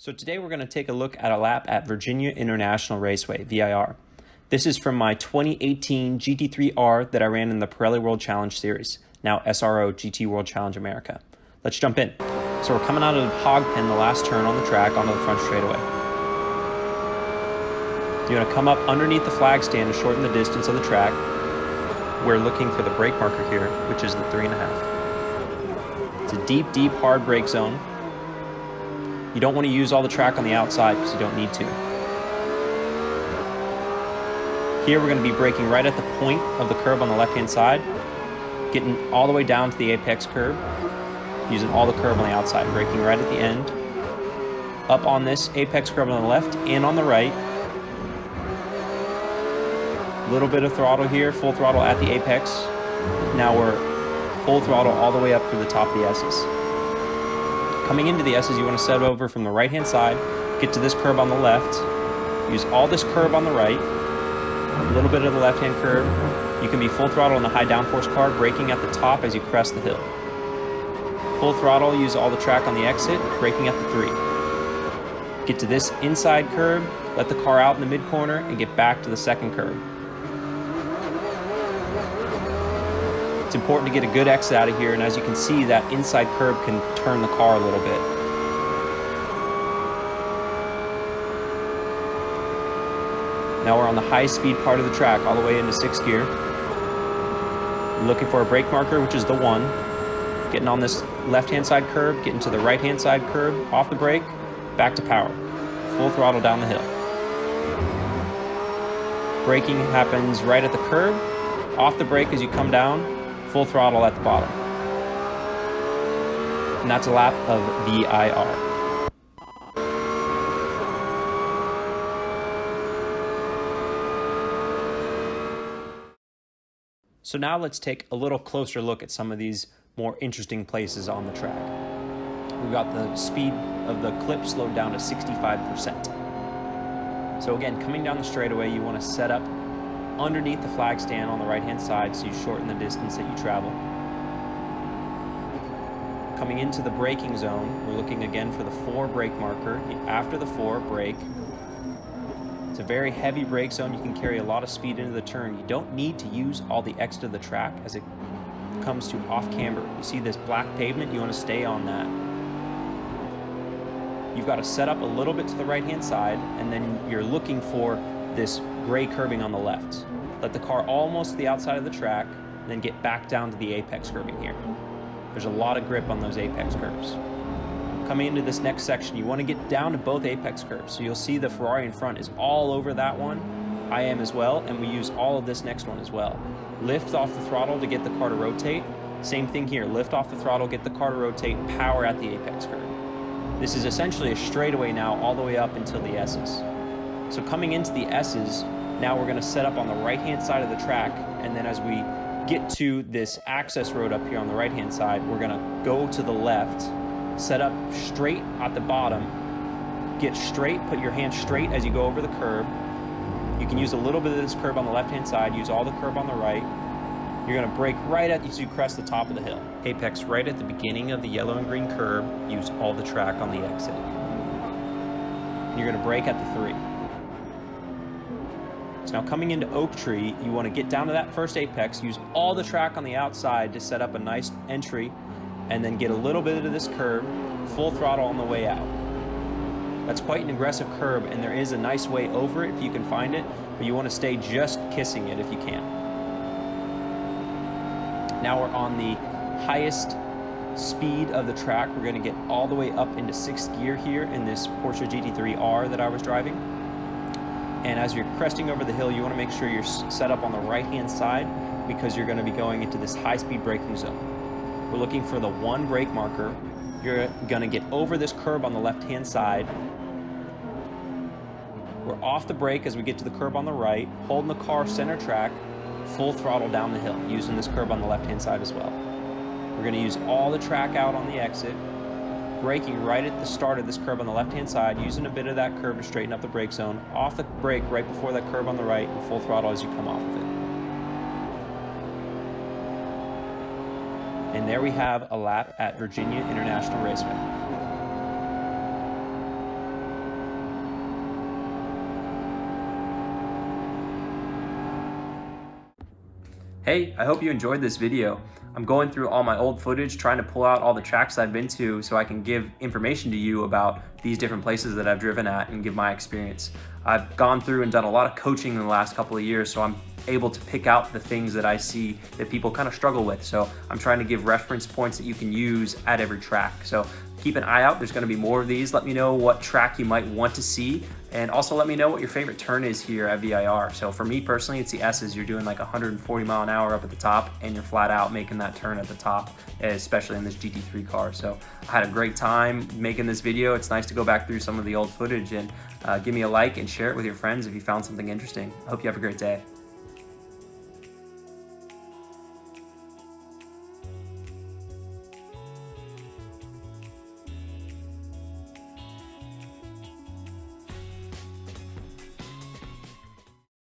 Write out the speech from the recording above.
So today we're going to take a look at a lap at Virginia International Raceway, VIR. This is from my 2018 GT3R that I ran in the Pirelli World Challenge Series, now SRO GT World Challenge America. Let's jump in. So we're coming out of hog pen the last turn on the track onto the front straightaway. You're going to come up underneath the flag stand to shorten the distance of the track. We're looking for the brake marker here, which is the 3.5. It's a deep, deep, hard brake zone. You don't want to use all the track on the outside because you don't need to. Here we're going to be braking right at the point of the curb on the left-hand side, getting all the way down to the apex curb, using all the curb on the outside, braking right at the end, up on this apex curb on the left and on the right. A little bit of throttle here, full throttle at the apex. Now we're full throttle all the way up through the top of the S's. Coming into the S's, you want to set over from the right-hand side, get to this curb on the left, use all this curb on the right, a little bit of the left-hand curb. You can be full throttle in the high downforce car, braking at the top as you crest the hill. Full throttle, use all the track on the exit, braking at the 3. Get to this inside curb, let the car out in the mid-corner, and get back to the second curb. It's important to get a good exit out of here, and as you can see, that inside curb can turn the car a little bit. Now we're on the high speed part of the track, all the way into 6th gear. You're looking for a brake marker, which is the 1. Getting on this left-hand side curb, getting to the right-hand side curb, off the brake, back to power. Full throttle down the hill. Braking happens right at the curb, off the brake as you come down, full throttle at the bottom. And that's a lap of VIR. So now let's take a little closer look at some of these more interesting places on the track. We've got the speed of the clip slowed down to 65%. So again, coming down the straightaway, you want to set up underneath the flag stand on the right-hand side so you shorten the distance that you travel. Coming into the braking zone, we're looking again for the 4 brake marker. After the 4, brake. It's a very heavy brake zone. You can carry a lot of speed into the turn. You don't need to use all the extra of the track as it comes to off camber. You see this black pavement, you want to stay on that. You've got to set up a little bit to the right-hand side, and then you're looking for this gray curbing on the left. Let the car almost to the outside of the track, and then get back down to the apex curbing here. There's a lot of grip on those apex curbs. Coming into this next section, you want to get down to both apex curbs. So you'll see the Ferrari in front is all over that one. I am as well, and we use all of this next one as well. Lift off the throttle to get the car to rotate. Same thing here, lift off the throttle, get the car to rotate, power at the apex curb. This is essentially a straightaway now all the way up until the S's. So coming into the S's, now we're going to set up on the right-hand side of the track, and then as we get to this access road up here on the right-hand side, we're going to go to the left, set up straight at the bottom, get straight, put your hand straight as you go over the curb. You can use a little bit of this curb on the left-hand side, use all the curb on the right. You're going to brake right as you crest the top of the hill. Apex right at the beginning of the yellow and green curb, use all the track on the exit. You're going to brake at the 3. So now coming into Oak Tree, you want to get down to that first apex, use all the track on the outside to set up a nice entry, and then get a little bit of this curb, full throttle on the way out. That's quite an aggressive curb, and there is a nice way over it if you can find it, but you want to stay just kissing it if you can. Now we're on the highest speed of the track. We're going to get all the way up into 6th gear here in this Porsche GT3R that I was driving. And as you're cresting over the hill, you want to make sure you're set up on the right-hand side because you're going to be going into this high-speed braking zone. We're looking for the 1 brake marker. You're going to get over this curb on the left-hand side. We're off the brake as we get to the curb on the right, holding the car center track, full throttle down the hill, using this curb on the left-hand side as well. We're going to use all the track out on the exit, braking right at the start of this curb on the left-hand side, using a bit of that curb to straighten up the brake zone, off the brake right before that curb on the right, and full throttle as you come off of it. And there we have a lap at Virginia International Raceway. Hey, I hope you enjoyed this video. I'm going through all my old footage, trying to pull out all the tracks I've been to so I can give information to you about these different places that I've driven at and give my experience. I've gone through and done a lot of coaching in the last couple of years, so I'm able to pick out the things that I see that people kind of struggle with. So I'm trying to give reference points that you can use at every track. So keep an eye out, there's gonna be more of these. Let me know what track you might want to see, and also let me know what your favorite turn is here at VIR. So for me personally, it's the S's. You're doing like 140 mile an hour up at the top, and you're flat out making that turn at the top, especially in this GT3 car. So I had a great time making this video. It's nice to go back through some of the old footage, and give me a like and share it with your friends if you found something interesting. I hope you have a great day.